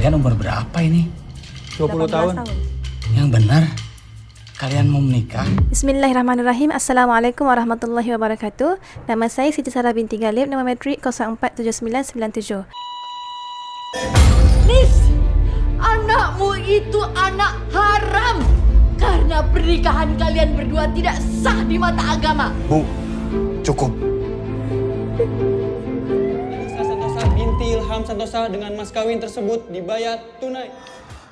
Kalian umur berapa ini? 20 tahun. Yang benar, kalian mau menikah? Bismillahirrahmanirrahim. Assalamualaikum warahmatullahi wabarakatuh. Nama saya Siti Sarah binti Galib, nama metrik 047997. Nis, anakmu itu anak haram karena pernikahan kalian berdua tidak sah di mata agama. Bu, cukup. Santosa binti Ilham Santosa dengan mas kawin tersebut dibayar tunai.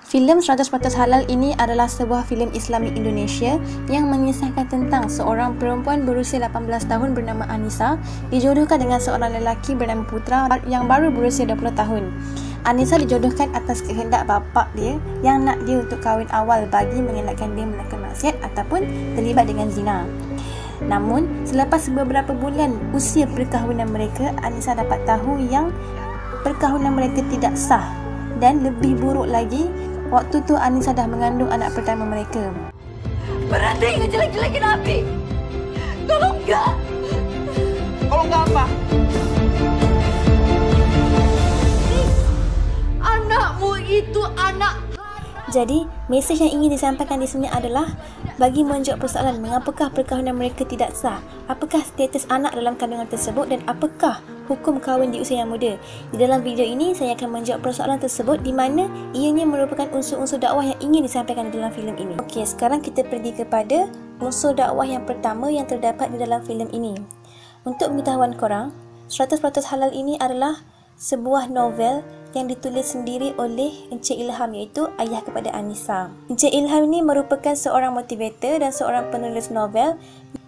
Filem 100% Halal ini adalah sebuah filem Islami Indonesia yang mengisahkan tentang seorang perempuan berusia 18 tahun bernama Anissa dijodohkan dengan seorang lelaki bernama Putra yang baru berusia 20 tahun. Anissa dijodohkan atas kehendak bapa dia yang nak dia untuk kahwin awal bagi mengelakkan dia melakukan maksiat ataupun terlibat dengan zina. Namun, selepas beberapa bulan usia perkahwinan mereka, Anissa dapat tahu yang perkahwinan mereka tidak sah dan lebih buruk lagi, waktu tu Anissa dah mengandung anak pertama mereka. Berhenti ngejelek-jelekin Abi. Kalau enggak apa? Anakmu itu anak. Jadi, mesej yang ingin disampaikan di sini adalah bagi menjawab persoalan mengapakah perkahwinan mereka tidak sah, apakah status anak dalam kandungan tersebut dan apakah hukum kahwin di usia yang muda. Di dalam video ini saya akan menjawab persoalan tersebut di mana ianya merupakan unsur-unsur dakwah yang ingin disampaikan di dalam filem ini. Okey, sekarang kita pergi kepada unsur dakwah yang pertama yang terdapat di dalam filem ini. Untuk pengetahuan korang, 100% Halal ini adalah sebuah novel yang ditulis sendiri oleh Encik Ilham, iaitu ayah kepada Anissa. Encik Ilham ini merupakan seorang motivator dan seorang penulis novel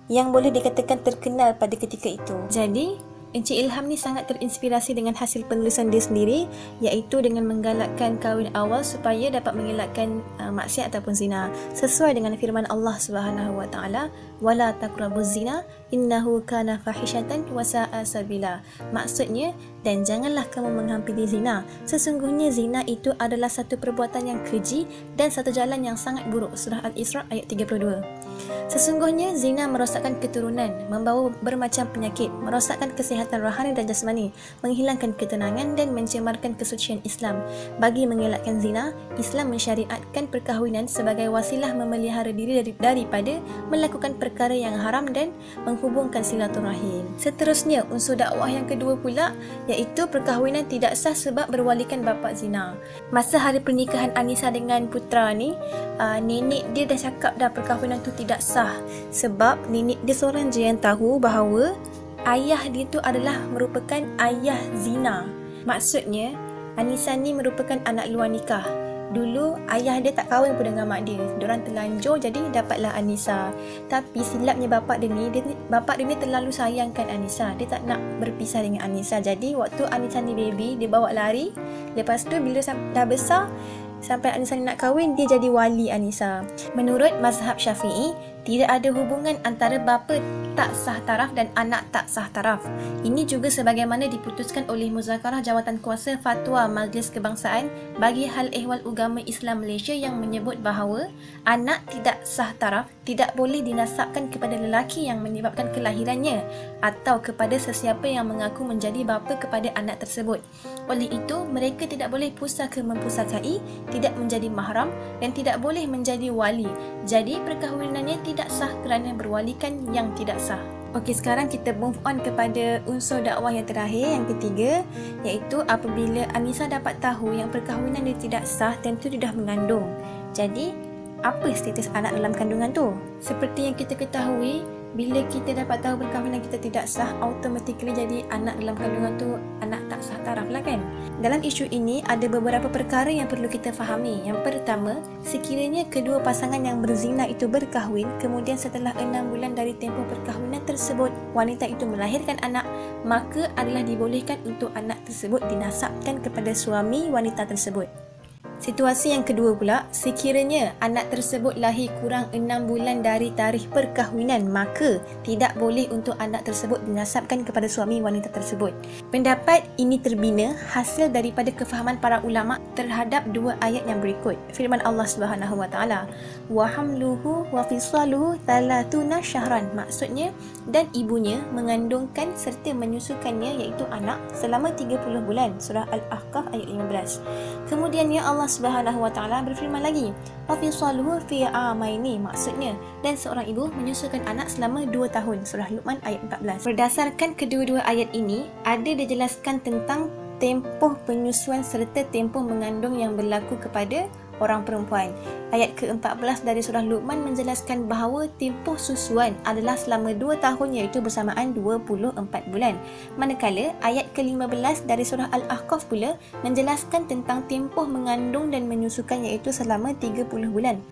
yang boleh dikatakan terkenal pada ketika itu. Jadi, Encik Ilham ni sangat terinspirasi dengan hasil penulisan dia sendiri, iaitu dengan menggalakkan kahwin awal supaya dapat mengelakkan maksiat ataupun zina, sesuai dengan firman Allah Subhanahu Wa Taala, wala taqrabuz zina innahu kana fahishatan wa sa'a sabila. Maksudnya, dan janganlah kamu menghampiri zina, sesungguhnya zina itu adalah satu perbuatan yang keji dan satu jalan yang sangat buruk. Surah Al-Isra ayat 32. Sesungguhnya zina merosakkan keturunan, membawa bermacam penyakit, merosakkan kesihatan rohani dan jasmani, menghilangkan ketenangan dan mencemarkan kesucian Islam. Bagi mengelakkan zina, Islam mensyariatkan perkahwinan sebagai wasilah memelihara diri daripada melakukan perkara yang haram dan menghubungkan silaturahim. Seterusnya, unsur dakwah yang kedua pula, iaitu perkahwinan tidak sah sebab berwalikan bapa zina. Masa hari pernikahan Anissa dengan Putra ni, nenek dia dah cakap dah perkahwinan tu tidak sah sebab nenek dia seorang je yang tahu bahawa ayah dia tu adalah merupakan ayah zina. Maksudnya, Anissa ni merupakan anak luar nikah. Dulu ayah dia tak kahwin pun dengan mak dia. Diorang terlanjur, jadi dapatlah Anissa. Tapi silapnya bapak dia ni terlalu sayangkan Anissa. Dia tak nak berpisah dengan Anissa. Jadi waktu Anissa ni baby, dia bawa lari. Lepas tu bila dah besar, sampai Anissa ni nak kahwin, dia jadi wali Anissa. Menurut mazhab Syafi'i, tidak ada hubungan antara bapa tak sah taraf dan anak tak sah taraf. Ini juga sebagaimana diputuskan oleh Muzakarah Jawatan Kuasa Fatwa Majlis Kebangsaan bagi Hal Ehwal Agama Islam Malaysia yang menyebut bahawa anak tidak sah taraf tidak boleh dinasabkan kepada lelaki yang menyebabkan kelahirannya atau kepada sesiapa yang mengaku menjadi bapa kepada anak tersebut. Oleh itu, mereka tidak boleh pusaka mempusakai, tidak menjadi mahram dan tidak boleh menjadi wali. Jadi, perkahwinannya tidak sah kerana berwalikan yang tidak sah. Okey, sekarang kita move on kepada unsur dakwah yang terakhir, yang ketiga, iaitu apabila Anissa dapat tahu yang perkahwinan dia tidak sah, tentu dia dah mengandung. Jadi, apa status anak dalam kandungan tu? Seperti yang kita ketahui, bila kita dapat tahu perkahwinan kita tidak sah, automatically jadi anak dalam kandungan tu anak tak sah taraf lah kan. Dalam isu ini ada beberapa perkara yang perlu kita fahami. Yang pertama, sekiranya kedua pasangan yang berzina itu berkahwin, kemudian setelah 6 bulan dari tempoh perkahwinan tersebut wanita itu melahirkan anak, maka adalah dibolehkan untuk anak tersebut dinasabkan kepada suami wanita tersebut. Situasi yang kedua pula, sekiranya anak tersebut lahir kurang 6 bulan dari tarikh perkahwinan, maka tidak boleh untuk anak tersebut dinasabkan kepada suami wanita tersebut. Pendapat ini terbina hasil daripada kefahaman para ulama terhadap dua ayat yang berikut. Firman Allah Subhanahu wa taala, "Wa hamluhu wa fisaluhu 30 syahran." Maksudnya, dan ibunya mengandungkan serta menyusukannya iaitu anak selama 30 bulan. Surah Al-Ahqaf ayat 15. Kemudian ya Allah Subhanahu wa taala berfirman lagi, "Wa fisaluhu fi amaini." Maksudnya, dan seorang ibu menyusukan anak selama 2 tahun. Surah Luqman ayat 14. Berdasarkan kedua-dua ayat ini, ada dijelaskan tentang tempoh penyusuan serta tempoh mengandung yang berlaku kepada orang perempuan. Ayat ke-14 dari surah Luqman menjelaskan bahawa tempoh susuan adalah selama 2 tahun iaitu bersamaan 24 bulan. Manakala ayat ke-15 dari surah Al-Ahqaf pula menjelaskan tentang tempoh mengandung dan menyusukan iaitu selama 30 bulan.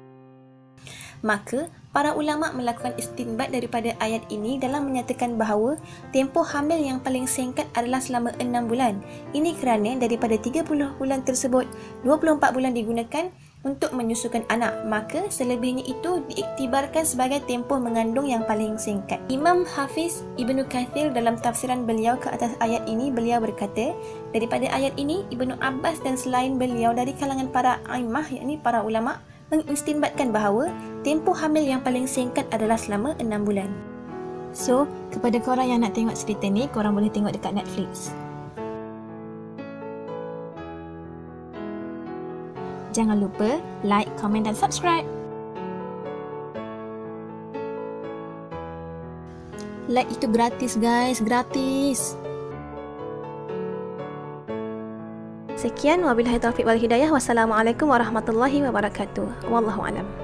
Maka, para ulama melakukan istinbat daripada ayat ini dalam menyatakan bahawa tempoh hamil yang paling singkat adalah selama 6 bulan. Ini kerana daripada 30 bulan tersebut, 24 bulan digunakan untuk menyusukan anak, maka selebihnya itu diiktibarkan sebagai tempoh mengandung yang paling singkat. Imam Hafiz Ibnu Kathir dalam tafsiran beliau ke atas ayat ini, beliau berkata, daripada ayat ini, Ibnu Abbas dan selain beliau dari kalangan para aimah, yakni para ulama, mengistinbatkan bahawa tempoh hamil yang paling singkat adalah selama 6 bulan. So, kepada korang yang nak tengok cerita ni, korang boleh tengok dekat Netflix. Jangan lupa like, komen dan subscribe. Like itu gratis guys, gratis. Sekian, wabillahi taufiq wal hidayah. Wassalamualaikum warahmatullahi wabarakatuh. Wallahu alam.